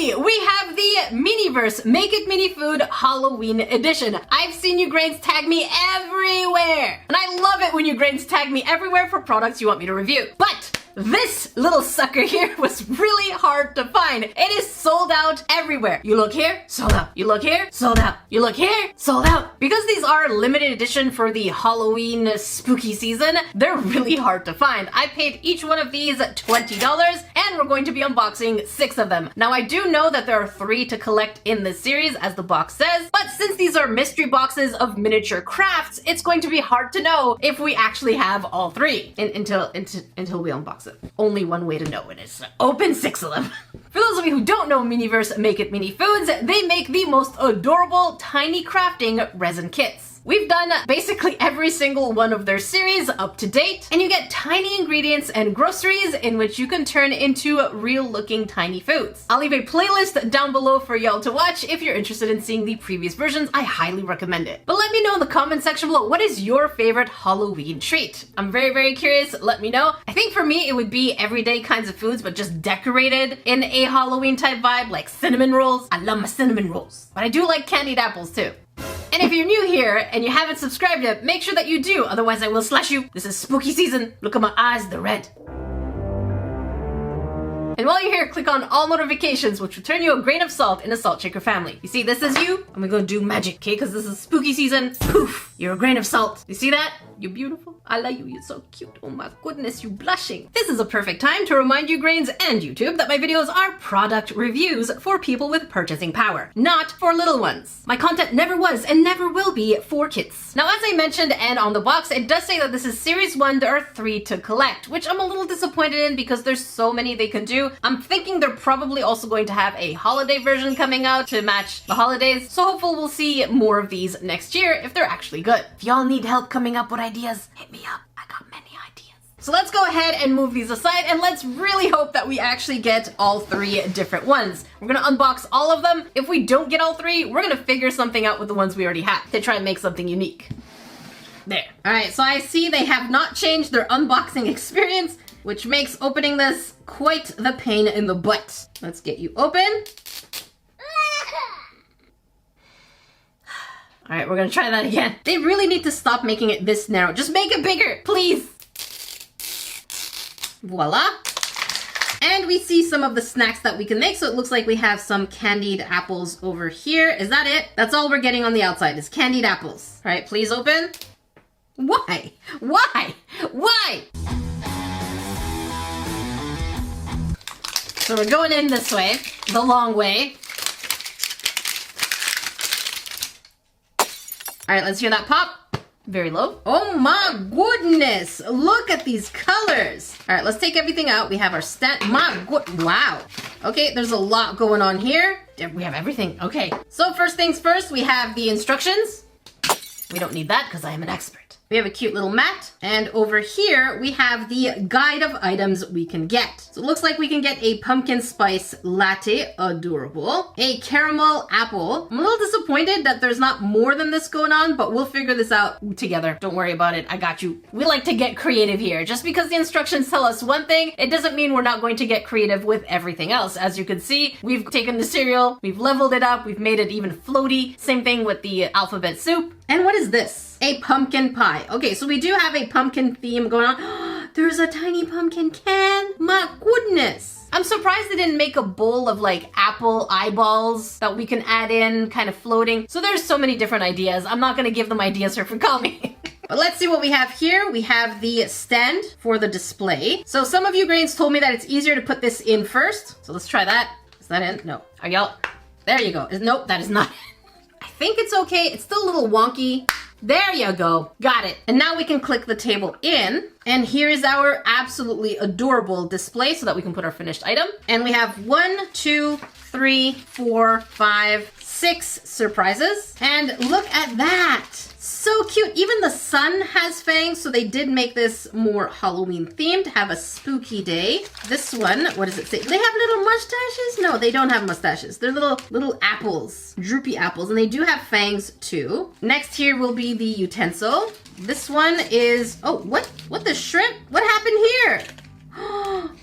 Finally, we have the Miniverse Make It Mini Food Halloween Edition. I've seen you grains tag me everywhere, and I love it when you grains tag me everywhere for products you want me to review. But this little sucker here was really hard to find. It is sold out everywhere. You look here, sold out. You look here, sold out. You look here, sold out. Because these are limited edition for the Halloween spooky season, they're really hard to find. I paid each one of these $20, and we're going to be unboxing 6 of them. Now, I do know that there are 3 to collect in this series, as the box says, but since these are mystery boxes of miniature crafts, it's going to be hard to know if we actually have all 3 until we unbox it. Only one way to know it is to open 6 of them. For those of you who don't know Miniverse Make It Mini Foods, they make the most adorable tiny crafting resin kits. We've done basically every single one of their series up to date, and you get tiny ingredients and groceries in which you can turn into real looking tiny foods. I'll leave a playlist down below for y'all to watch if you're interested in seeing the previous versions. I highly recommend it. But let me know in the comment section below, what is your favorite Halloween treat? I'm very, very curious. Let me know. I think for me, it would be everyday kinds of foods, but just decorated in a Halloween type vibe, like cinnamon rolls. I love my cinnamon rolls. But I do like candied apples too. And if you're new here and you haven't subscribed yet, make sure that you do, otherwise I will slash you. This is spooky season. Look at my eyes, they're red. And while you're here, click on all notifications, which will turn you a grain of salt in the Salt Shaker family. You see, this is you, and we're gonna do magic, okay? Because this is spooky season. Poof, you're a grain of salt. You see that? You're beautiful. I love you. You're so cute. Oh my goodness, you blushing. This is a perfect time to remind you grains and YouTube that my videos are product reviews for people with purchasing power, not for little ones. My content never was and never will be for kids. Now, as I mentioned and on the box, it does say that this is series 1. There are 3 to collect, which I'm a little disappointed in because there's so many they can do. I'm thinking they're probably also going to have a holiday version coming out to match the holidays. So hopefully we'll see more of these next year if they're actually good. If y'all need help coming up with ideas, hit me up. I got many ideas. So let's go ahead and move these aside, and let's really hope that we actually get all 3 different ones. We're gonna unbox all of them. If we don't get all 3, we're gonna figure something out with the ones we already have to try and make something unique. There. All right, so I see they have not changed their unboxing experience, which makes opening this quite the pain in the butt. Let's get you open. All right, we're gonna try that again. They really need to stop making it this narrow. Just make it bigger, please. Voila. And we see some of the snacks that we can make. So it looks like we have some candied apples over here. Is that it? That's all we're getting on the outside is candied apples. All right, please open. Why? Why? Why? So we're going in this way, the long way. All right, let's hear that pop. Very low. Oh my goodness. Look at these colors. All right, let's take everything out. We have our stand. Wow. Okay, there's a lot going on here. We have everything. Okay. So first things first, we have the instructions. We don't need that because I am an expert. We have a cute little mat, and over here we have the guide of items we can get. So it looks like we can get a pumpkin spice latte, adorable, a caramel apple. I'm a little disappointed that there's not more than this going on, but we'll figure this out together. Don't worry about it, I got you. We like to get creative here. Just because the instructions tell us one thing, it doesn't mean we're not going to get creative with everything else. As you can see, we've taken the cereal, we've leveled it up, we've made it even floaty. Same thing with the alphabet soup. And what is this? A pumpkin pie. Okay, so we do have a pumpkin theme going on. There's a tiny pumpkin can. My goodness. I'm surprised they didn't make a bowl of like apple eyeballs that we can add in, kind of floating. So there's so many different ideas. I'm not gonna give them ideas for call me. But let's see what we have here. We have the stand for the display. So some of you grains told me that it's easier to put this in first. So let's try that. Is that in? No. Are y'all? There you go. Nope, that is not. I think it's okay. It's still a little wonky. There you go. Got it. And now we can click the table in. And here is our absolutely adorable display so that we can put our finished item. And we have 1, 2, 3, 4, 5, 6 surprises. And look at that. So cute. Even the sun has fangs, so they did make this more Halloween themed. Have a spooky day. This one, what does it say? They have little mustaches? No, they don't have mustaches. They're little apples, droopy apples, and they do have fangs too. Next here will be the utensil. This one is, oh, what the shrimp? What happened here?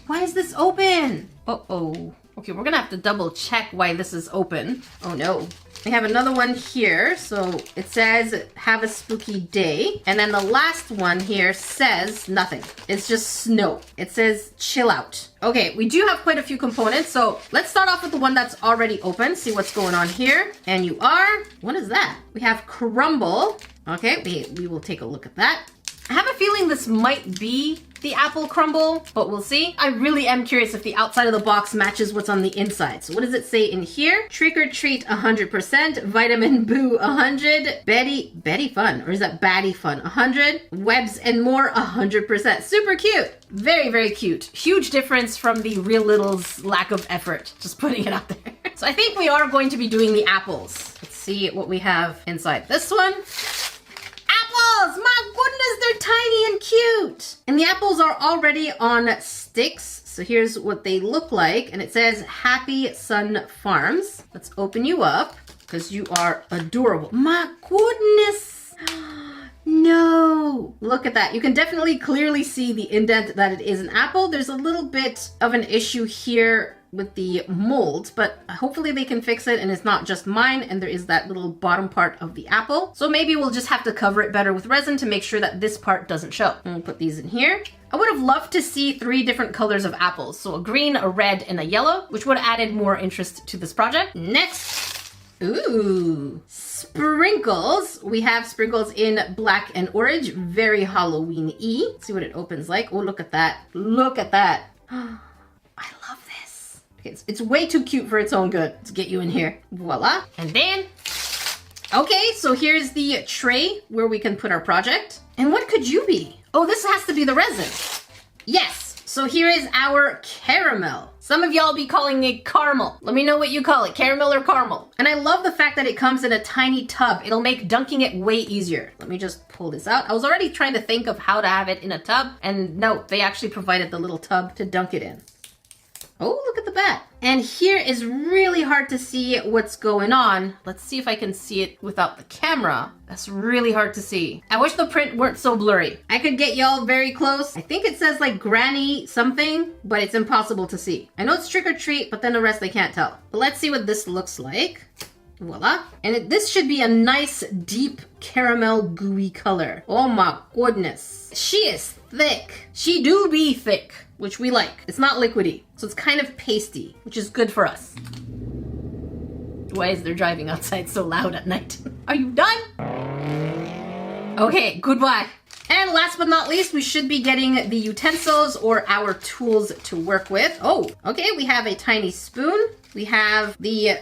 Why is this open? Uh-oh. Okay, we're gonna have to double check why this is open. Oh no. We have another one here. So it says, have a spooky day. And then the last one here says nothing. It's just snow. It says chill out. Okay, we do have quite a few components. So let's start off with the one that's already open. See what's going on here. And you are, what is that? We have crumble. Okay, we will take a look at that. I have a feeling this might be the apple crumble, but we'll see. I really am curious if the outside of the box matches what's on the inside. So what does it say in here? Trick or treat 100%, vitamin boo 100, Betty fun, or is that baddie fun 100, webs and more 100%. Super cute. Very, very cute. Huge difference from the Real Little's lack of effort. Just putting it out there. So I think we are going to be doing the apples. Let's see what we have inside this one. Apples! My goodness, they're tiny and cute. And the apples are already on sticks. So here's what they look like. And it says Happy Sun Farms. Let's open you up because you are adorable. My goodness. No. Look at that. You can definitely clearly see the indent that it is an apple. There's a little bit of an issue here with the mold, but hopefully they can fix it and it's not just mine, and there is that little bottom part of the apple. So maybe we'll just have to cover it better with resin to make sure that this part doesn't show. And we'll put these in here. I would have loved to see 3 different colors of apples. So a green, a red, and a yellow, which would have added more interest to this project. Next, ooh, sprinkles. We have sprinkles in black and orange, very Halloween-y. Let's see what it opens like. Oh, look at that. Look at that. I love this. Okay, it's way too cute for its own good. Let's get you in here. Voila. And then, okay, so here's the tray where we can put our project. And what could you be? Oh, this has to be the resin. Yes. So here is our caramel. Some of y'all be calling it caramel. Let me know what you call it, caramel or caramel. And I love the fact that it comes in a tiny tub. It'll make dunking it way easier. Let me just pull this out. I was already trying to think of how to have it in a tub, and no, they actually provided the little tub to dunk it in. Oh, look at the back. And here is really hard to see what's going on. Let's see if I can see it without the camera. That's really hard to see. I wish the print weren't so blurry. I could get y'all very close. I think it says like granny something, but it's impossible to see. I know it's trick or treat, but then the rest they can't tell. But let's see what this looks like. Voila. And this should be a nice, deep caramel gooey color. Oh my goodness. She is thick. She do be thick, which we like. It's not liquidy, so it's kind of pasty, which is good for us. Why is there driving outside so loud at night? Are you done? Okay, goodbye. And last but not least, we should be getting the utensils or our tools to work with. Oh, okay, we have a tiny spoon. We have the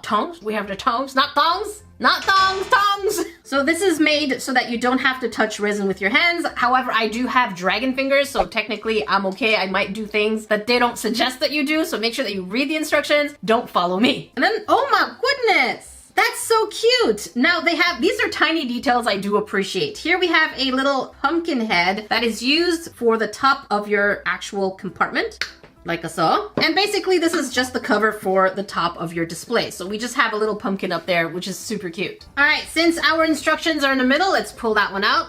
tongs. We have the tongs, not thongs. Not thongs, tongs! So this is made so that you don't have to touch resin with your hands. However, I do have dragon fingers, so technically I'm okay. I might do things that they don't suggest that you do, so make sure that you read the instructions. Don't follow me. And then, oh my goodness! That's so cute! Now they have, these are tiny details I do appreciate. Here we have a little pumpkin head that is used for the top of your actual compartment, like I saw. And basically this is just the cover for the top of your display. So we just have a little pumpkin up there, which is super cute. All right, since our instructions are in the middle, let's pull that one out.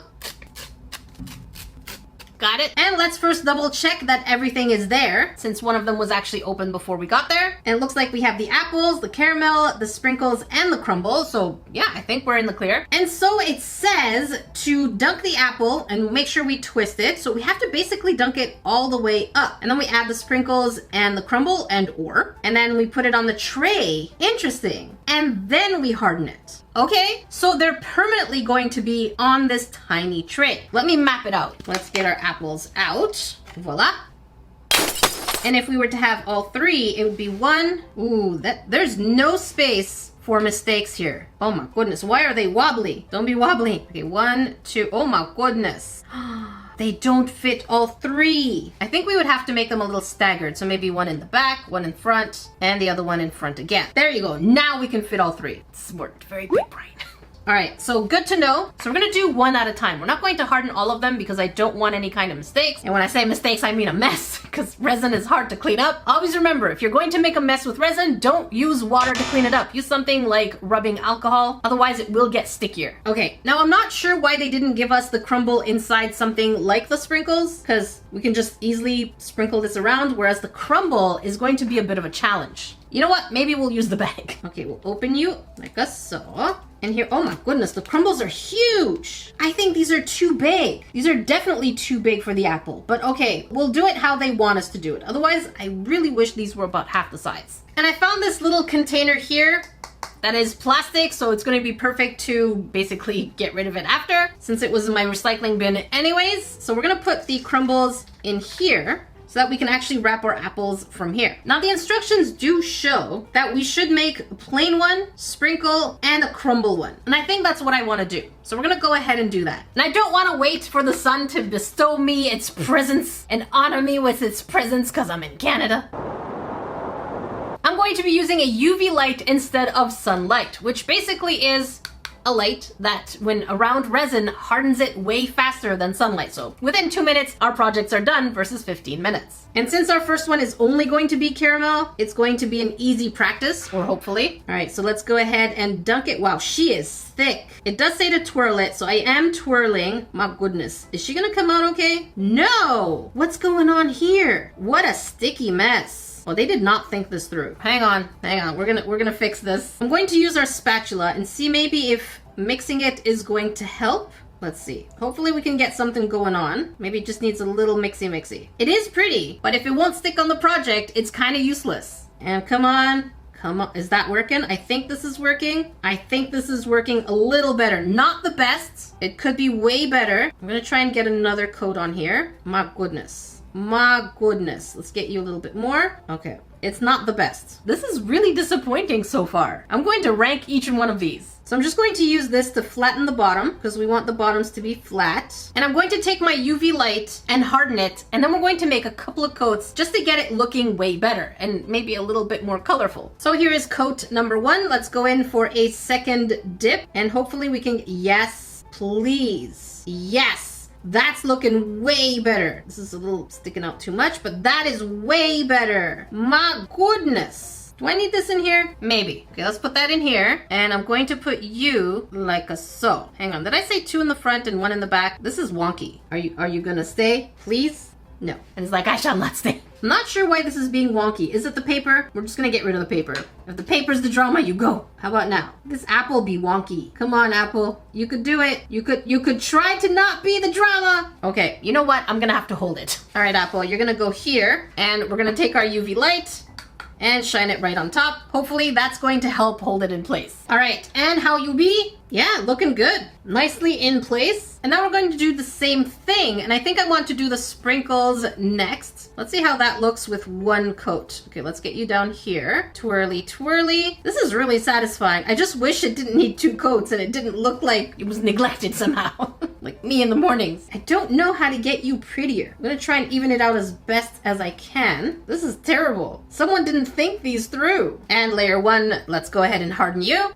Got it. And let's first double check that everything is there, since one of them was actually open before we got there. And it looks like we have the apples, the caramel, the sprinkles, and the crumble. So yeah, I think we're in the clear. And so it says to dunk the apple and make sure we twist it. So we have to basically dunk it all the way up. And then we add the sprinkles and the crumble and then we put it on the tray. Interesting. And then we harden it. Okay, so they're permanently going to be on this tiny tray. Let me map it out. Let's get our apples out. Voila. And if we were to have all 3, it would be 1. Ooh, there's no space for mistakes here. Oh my goodness, why are they wobbly? Don't be wobbly. Okay, 1, 2, oh my goodness. They don't fit all 3. I think we would have to make them a little staggered. So maybe 1 in the back, 1 in front, and the other one in front again. There you go. Now we can fit all 3. This worked. Very big brain. All right, so good to know. So we're gonna do one at a time. We're not going to harden all of them because I don't want any kind of mistakes. And when I say mistakes, I mean a mess because resin is hard to clean up. Always remember, if you're going to make a mess with resin, don't use water to clean it up. Use something like rubbing alcohol. Otherwise, it will get stickier. Okay, now I'm not sure why they didn't give us the crumble inside something like the sprinkles because we can just easily sprinkle this around, whereas the crumble is going to be a bit of a challenge. You know what? Maybe we'll use the bag. Okay, we'll open you like so. And here, oh my goodness, the crumbles are huge. I think these are too big. These are definitely too big for the apple. But okay, we'll do it how they want us to do it. Otherwise, I really wish these were about half the size. And I found this little container here that is plastic, so it's going to be perfect to basically get rid of it after, since it was in my recycling bin anyways. So we're going to put the crumbles in here, so that we can actually wrap our apples from here. Now the instructions do show that we should make a plain one, sprinkle, and a crumble one. And I think that's what I want to do. So we're gonna go ahead and do that. And I don't want to wait for the sun to bestow me its presents and honor me with its presents because I'm in Canada. I'm going to be using a UV light instead of sunlight, which basically is a light that when around resin hardens it way faster than sunlight. So within 2 minutes, our projects are done versus 15 minutes. And since our first one is only going to be caramel, it's going to be an easy practice, or hopefully. All right, so let's go ahead and dunk it. Wow, she is thick. It does say to twirl it, so I am twirling. My goodness, is she gonna come out okay? No! What's going on here? What a sticky mess. Well, they did not think this through. Hang on. We're gonna fix this. I'm going to use our spatula and see maybe if mixing it is going to help. Let's see. Hopefully we can get something going on. Maybe it just needs a little mixy. It is pretty, but if it won't stick on the project, it's kind of useless. And come on. Is that working? I think this is working. I think this is working a little better. Not the best. It could be way better. I'm gonna try and get another coat on here. My goodness. Let's get you a little bit more. Okay, it's not the best. This is really disappointing so far. I'm going to rank each one of these. So I'm just going to use this to flatten the bottom because we want the bottoms to be flat. And I'm going to take my UV light and harden it. And then we're going to make a couple of coats just to get it looking way better and maybe a little bit more colorful. So here is coat number 1. Let's go in for a second dip and hopefully we can, yes, please. Yes. That's looking way better. This is a little sticking out too much, but that is way better. My goodness. Do I need this in here? Maybe. Okay, let's put that in here. And I'm going to put you like so. Hang on. Did I say 2 in the front and 1 in the back? This is wonky. Are you gonna stay? Please? No. And it's like, I shall not stay. I'm not sure why this is being wonky. Is it the paper? We're just gonna get rid of the paper. If the paper's the drama, you go. How about now? This apple be wonky. Come on, apple. You could do it. You could try to not be the drama. Okay, you know what? I'm gonna have to hold it. All right, apple, you're gonna go here and we're gonna take our UV light and shine it right on top. Hopefully that's going to help hold it in place. All right, and how you be? Yeah, looking good. Nicely in place. And now we're going to do the same thing. And I think I want to do the sprinkles next. Let's see how that looks with 1 coat. Okay, let's get you down here. Twirly, twirly. This is really satisfying. I just wish it didn't need 2 coats and it didn't look like it was neglected somehow. Like me in the mornings. I don't know how to get you prettier. I'm gonna try and even it out as best as I can. This is terrible. Someone didn't think these through. And layer 1, let's go ahead and harden you.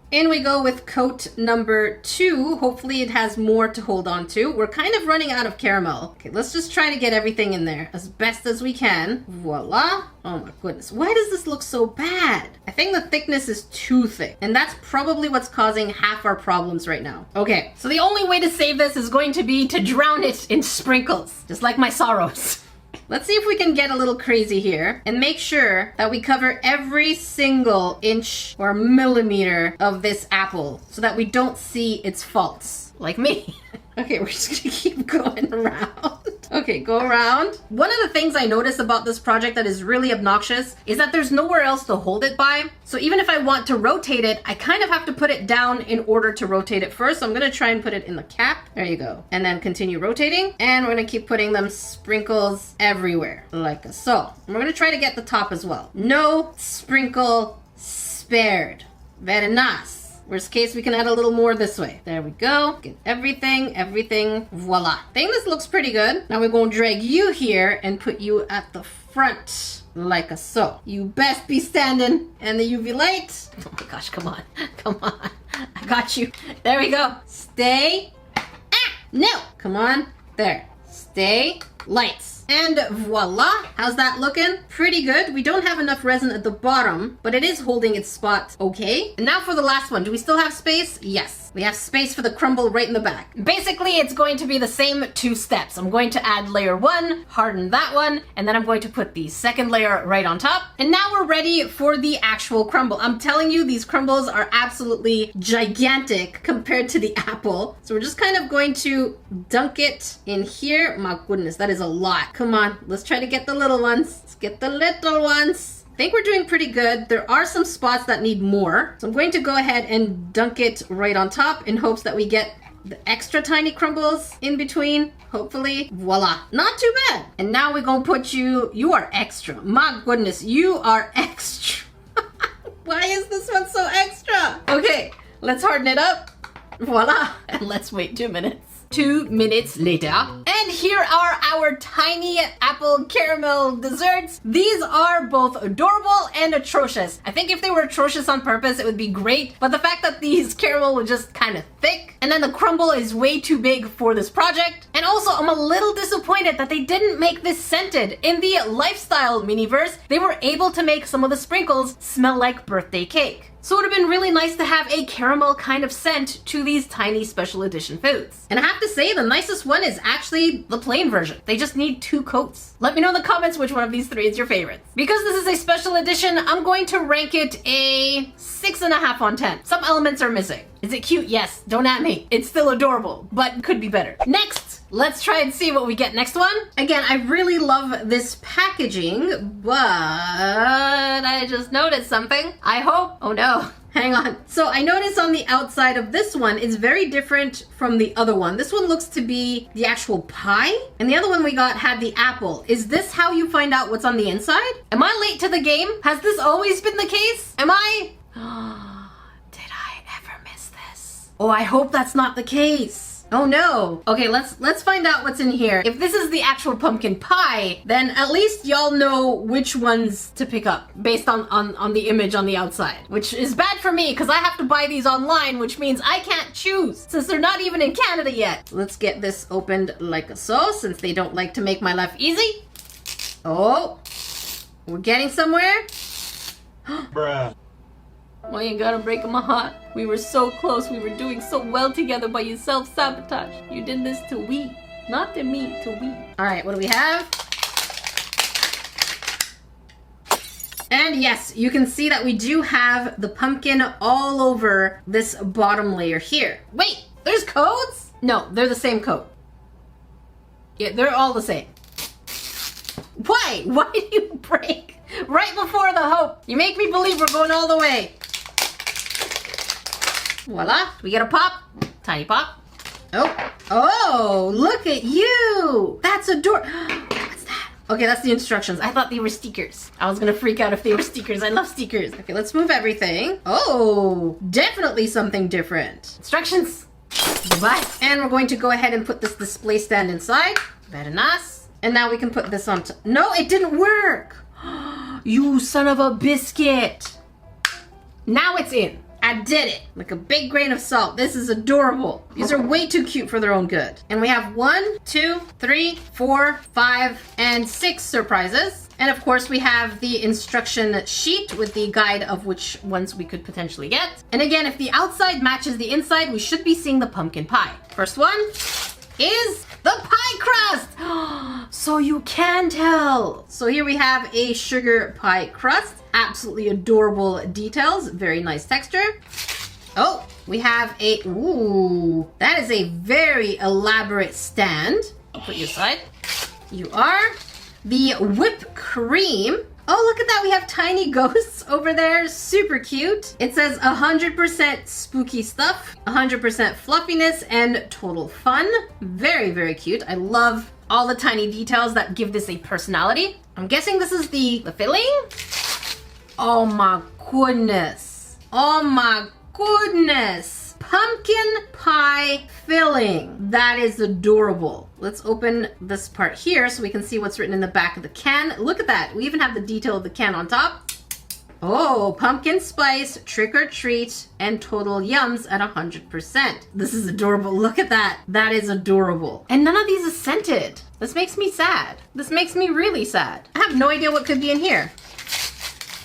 In we go with coat number 2. Hopefully it has more to hold on to. We're kind of running out of caramel. Okay, let's just try to get everything in there as best as we can. Voila. Oh my goodness. Why does this look so bad? I think the thickness is too thick. And that's probably what's causing half our problems right now. Okay, so the only way to save this is going to be to drown it in sprinkles. Just like my sorrows. Let's see if we can get a little crazy here and make sure that we cover every single inch or millimeter of this apple so that we don't see its faults, like me. Okay, we're just gonna keep going around. Okay, go around. One of the things I noticed about this project that is really obnoxious is that there's nowhere else to hold it by. So even if I want to rotate it, I kind of have to put it down in order to rotate it first. So I'm gonna try and put it in the cap. There you go. And then continue rotating. And we're gonna keep putting them sprinkles everywhere, like so. And we're gonna try to get the top as well. No sprinkle spared. Very nice. Worst case, we can add a little more this way. There we go. Get everything, voila. I think this looks pretty good. Now we're gonna drag you here and put you at the front, like so. You best be standing in the UV light. Oh my gosh, come on. Come on. I got you. There we go. Stay. No. Come on. There. Stay. Lights. And voila. How's that looking? Pretty good. We don't have enough resin at the bottom, but it is holding its spot okay. And now for the last one. Do we still have space? Yes. We have space for the crumble right in the back. Basically, it's going to be the same 2 steps. I'm going to add layer 1, harden that one, and then I'm going to put the second layer right on top. And now we're ready for the actual crumble. I'm telling you, these crumbles are absolutely gigantic compared to the apple. So we're just kind of going to dunk it in here. My goodness, that is a lot. Come on, let's try to get the little ones. Let's get the little ones. I think we're doing pretty good. There are some spots that need more. So I'm going to go ahead and dunk it right on top in hopes that we get the extra tiny crumbles in between. Hopefully, voila. Not too bad. And now we're gonna put you are extra. My goodness, you are extra. Why is this one so extra? Okay, let's harden it up. Voila. And let's wait 2 minutes. 2 minutes later. And here are our tiny apple caramel desserts. These are both adorable and atrocious. I think if they were atrocious on purpose, it would be great. But the fact that these caramel were just kind of thick, and then the crumble is way too big for this project. And also, I'm a little disappointed that they didn't make this scented. In the lifestyle miniverse, they were able to make some of the sprinkles smell like birthday cake. So it would have been really nice to have a caramel kind of scent to these tiny special edition foods. And I have to say, the nicest one is actually the plain version. They just need 2 coats. Let me know in the comments which one of these 3 is your favorite. Because this is a special edition, I'm going to rank it a 6.5 on 10. Some elements are missing. Is it cute? Yes. Don't at me. It's still adorable, but could be better. Next, let's try and see what we get next one. Again, I really love this packaging, but I just noticed something. I hope, oh no, hang on. So I noticed on the outside of this one is very different from the other one. This one looks to be the actual pie, and the other one we got had the apple. Is this how you find out what's on the inside? Am I late to the game? Has this always been the case? Am I? Oh, I hope that's not the case. Oh no. Okay, let's find out what's in here. If this is the actual pumpkin pie, then at least y'all know which ones to pick up based on the image on the outside, which is bad for me because I have to buy these online, which means I can't choose since they're not even in Canada yet. Let's get this opened like so, since they don't like to make my life easy. Oh, we're getting somewhere. Bruh. Why you gotta break my heart? We were so close. We were doing so well together, but you self-sabotage. You did this to we. Not to me, to we. All right, what do we have? And yes, you can see that we do have the pumpkin all over this bottom layer here. Wait, there's codes? No, they're the same code. Yeah, they're all the same. Why? Why do you break right before the hope? You make me believe we're going all the way. Voila. We get a pop. Tiny pop. Oh, look at you. That's adorable. What's that? Okay, that's the instructions. I thought they were stickers. I was gonna freak out if they were stickers. I love stickers. Okay, let's move everything. Oh, definitely something different. Instructions. Goodbye. And we're going to go ahead and put this display stand inside. Very nice. And now we can put this on top. No, it didn't work. You son of a biscuit. Now it's in. I did it. Like a big grain of salt. This is adorable. These are way too cute for their own good. And we have 1, 2, 3, 4, 5, and 6 surprises. And of course we have the instruction sheet with the guide of which ones we could potentially get. And again, if the outside matches the inside, we should be seeing the pumpkin pie. First one is the pie crust. So you can tell. So here we have a sugar pie crust. Absolutely adorable details. Very nice texture. Oh, we have a, ooh, that is a very elaborate stand. I'll put you aside. You are the whipped cream. Oh, look at that. We have tiny ghosts over there. Super cute. It says 100% spooky stuff, 100% fluffiness, and total fun. Very, very cute. I love all the tiny details that give this a personality. I'm guessing this is the filling. Oh my goodness. Oh my goodness. pumpkin pie filling. That is adorable. Let's open this part here so we can see what's written in the back of the can. Look at that. We even have the detail of the can on top. Oh, pumpkin spice, trick or treat, and total yums at 100%. This is adorable. Look at that. That is adorable. And none of these is scented. This makes me sad. This makes me really sad. I have no idea what could be in here.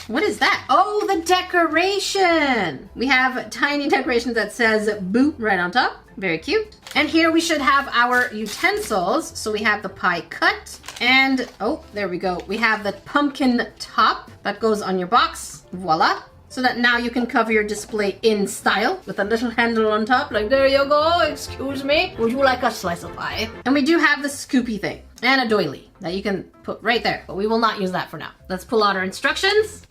What is that? Oh, the decoration. We have tiny decorations that says boo right on top. Very cute. And here we should have our utensils. So we have the pie cut and, oh, there we go. We have the pumpkin top that goes on your box. Voila. So that now you can cover your display in style with a little handle on top. Like, there you go. Excuse me. Would you like a slice of pie? And we do have the scoopy thing and a doily that you can put right there. But we will not use that for now. Let's pull out our instructions.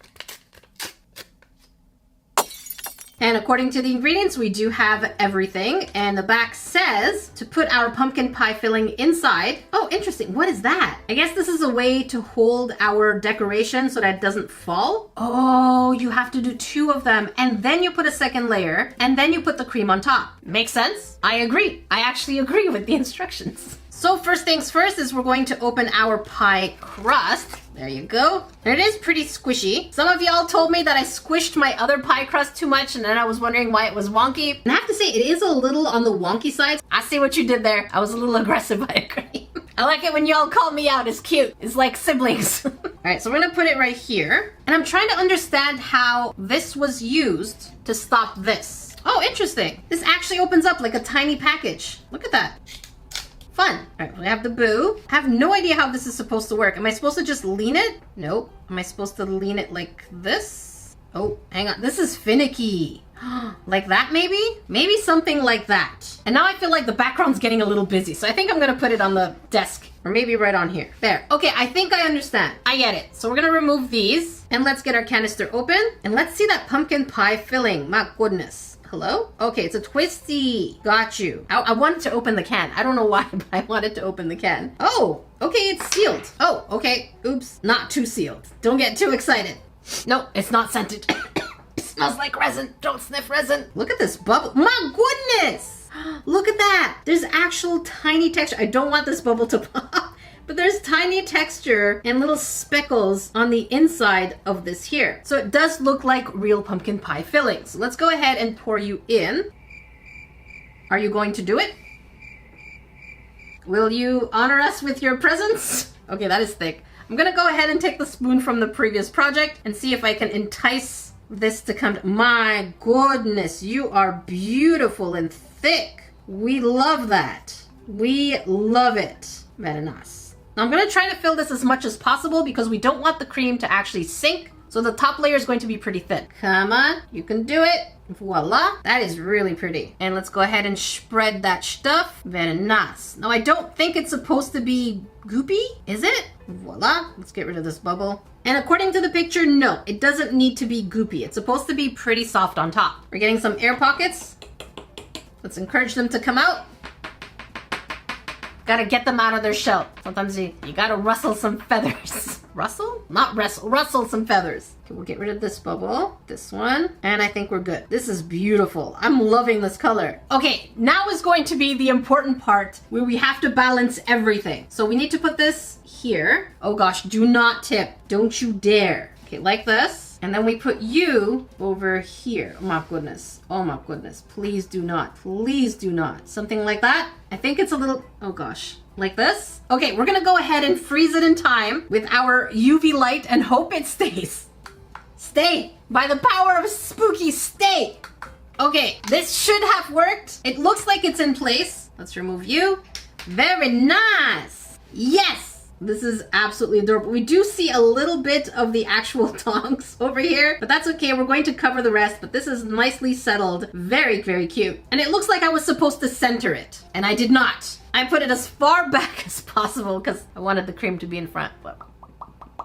And according to the ingredients, we do have everything. And the back says to put our pumpkin pie filling inside. Oh, interesting. What is that? I guess this is a way to hold our decoration so that it doesn't fall. Oh, you have to do 2 of them. And then you put a second layer. And then you put the cream on top. Makes sense? I agree. I actually agree with the instructions. So first things first is we're going to open our pie crust. There you go. And it is pretty squishy. Some of y'all told me that I squished my other pie crust too much and then I was wondering why it was wonky. And I have to say it is a little on the wonky side. I see what you did there. I was a little aggressive, I agree. I like it when y'all call me out. It's cute. It's like siblings. All right, so we're gonna put it right here. And I'm trying to understand how this was used to stop this. Oh, interesting. This actually opens up like a tiny package. Look at that. Fun. All right, we have the boo. I have no idea how this is supposed to work. Am I supposed to just lean it? Nope. Am I supposed to lean it like this? Oh, hang on. This is finicky. Like that maybe? Maybe something like that. And now I feel like the background's getting a little busy. So I think I'm going to put it on the desk or maybe right on here. There. Okay, I think I understand. I get it. So we're going to remove these and let's get our canister open. And let's see that pumpkin pie filling. My goodness. Hello? Okay, it's a twisty. Got you. I wanted to open the can. I don't know why, but I wanted to open the can. Oh, okay, it's sealed. Oh, okay. Oops, not too sealed. Don't get too excited. No, it's not scented. It smells like resin. Don't sniff resin. Look at this bubble. My goodness. Look at that. There's actual tiny texture. I don't want this bubble to pop. But there's tiny texture and little speckles on the inside of this here. So it does look like real pumpkin pie filling. So let's go ahead and pour you in. Are you going to do it? Will you honor us with your presence? Okay, that is thick. I'm gonna go ahead and take the spoon from the previous project and see if I can entice this to come. My goodness, you are beautiful and thick. We love that. We love it. Very nice. Now I'm going to try to fill this as much as possible because we don't want the cream to actually sink. So the top layer is going to be pretty thin. Come on, you can do it. Voila, that is really pretty. And let's go ahead and spread that stuff. Very nice. Now I don't think it's supposed to be goopy, is it? Voila, let's get rid of this bubble. And according to the picture, no, it doesn't need to be goopy. It's supposed to be pretty soft on top. We're getting some air pockets. Let's encourage them to come out. Gotta get them out of their shell. Sometimes you gotta rustle some feathers. Rustle? Not wrestle. Rustle some feathers. Okay, we'll get rid of this bubble. This one. And I think we're good. This is beautiful. I'm loving this color. Okay, now is going to be the important part where we have to balance everything. So we need to put this here. Oh gosh, do not tip. Don't you dare. Okay, like this. And then we put you over here. Oh my goodness. Oh my goodness. Please do not. Please do not. Something like that. I think it's a little, oh gosh. Like this. Okay, we're gonna go ahead and freeze it in time with our UV light and hope it stays. Stay. By the power of spooky, stay. Okay, this should have worked. It looks like it's in place. Let's remove you. Very nice. Yes. This is absolutely adorable. We do see a little bit of the actual tongs over here, but that's okay. We're going to cover the rest, but this is nicely settled. Very, very cute. And it looks like I was supposed to center it, and I did not. I put it as far back as possible because I wanted the cream to be in front, but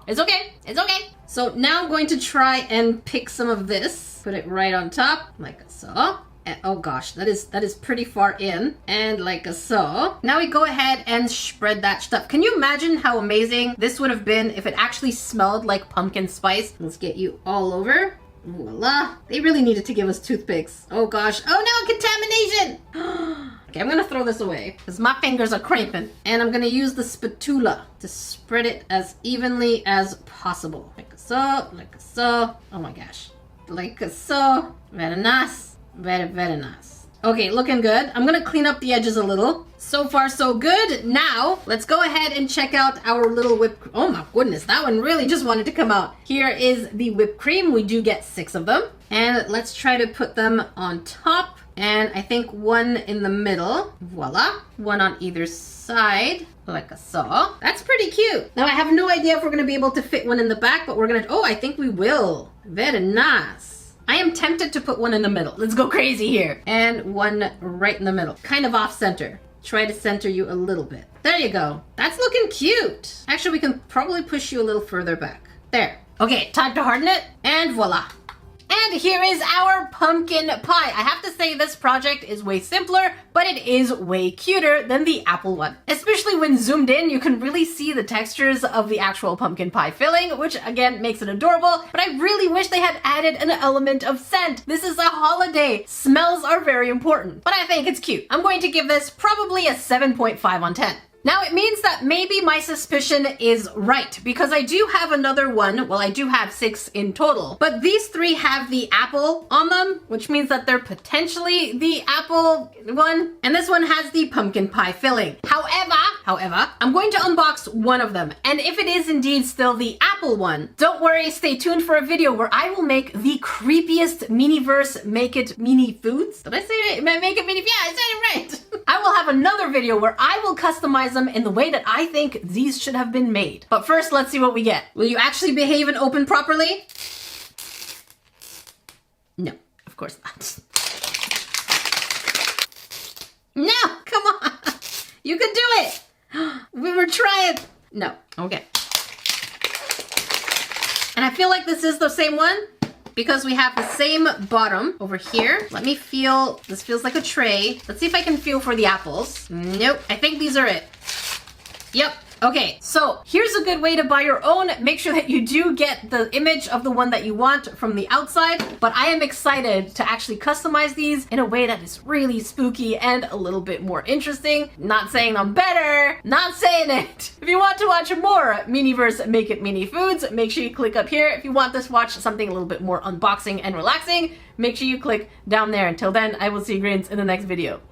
it's okay. It's okay. So now I'm going to try and pick some of this, put it right on top, like so. And, oh gosh, that is pretty far in, and like so. Now we go ahead and spread that stuff. Can you imagine how amazing this would have been if it actually smelled like pumpkin spice? Let's get you all over. Voila. They really needed to give us toothpicks. Oh gosh. Oh no, contamination! Okay, I'm gonna throw this away because my fingers are cramping. And I'm gonna use the spatula to spread it as evenly as possible. Like so, like so. Oh my gosh. Like so. Very nice. Very, very nice. Okay, looking good. I'm gonna clean up the edges a little. So far, so good. Now, let's go ahead and check out our little whipped... Oh my goodness, that one really just wanted to come out. Here is the whipped cream. We do get 6 of them. And let's try to put them on top. And I think one in the middle. Voila. One on either side. Like so. That's pretty cute. Now, I have no idea if we're gonna be able to fit one in the back, but we're gonna... Oh, I think we will. Very nice. I am tempted to put one in the middle. Let's go crazy here. And one right in the middle. Kind of off center. Try to center you a little bit. There you go. That's looking cute. Actually, we can probably push you a little further back. There. Okay, time to harden it. And voila. And here is our pumpkin pie. I have to say this project is way simpler, but it is way cuter than the apple one. Especially when zoomed in, you can really see the textures of the actual pumpkin pie filling, which again makes it adorable, but I really wish they had added an element of scent. This is a holiday. Smells are very important, but I think it's cute. I'm going to give this probably a 7.5 on 10. Now it means that maybe my suspicion is right because I do have another one. Well, I do have 6 in total, but these 3 have the apple on them, which means that they're potentially the apple one. And this one has the pumpkin pie filling. However, I'm going to unbox one of them. And if it is indeed still the apple one, don't worry, stay tuned for a video where I will make the creepiest Miniverse Make It Mini Foods. Did I say it? Make It Mini? Yeah, I said it right. I will have another video where I will customize them in the way that I think these should have been made. But first, let's see what we get. Will you actually behave and open properly? No, of course not. No, come on. You can do it. We were trying. No, okay. And I feel like this is the same one because we have the same bottom over here. Let me feel. This feels like a tray. Let's see if I can feel for the apples. Nope, I think these are it. Yep. Okay, so here's a good way to buy your own. Make sure that you do get the image of the one that you want from the outside, but I am excited to actually customize these in a way that is really spooky and a little bit more interesting. Not saying I'm better, not saying it. If you want to watch more Miniverse Make It Mini Foods, make sure you click up here. If you want to watch something a little bit more unboxing and relaxing, make sure you click down there. Until then, I will see you grins in the next video.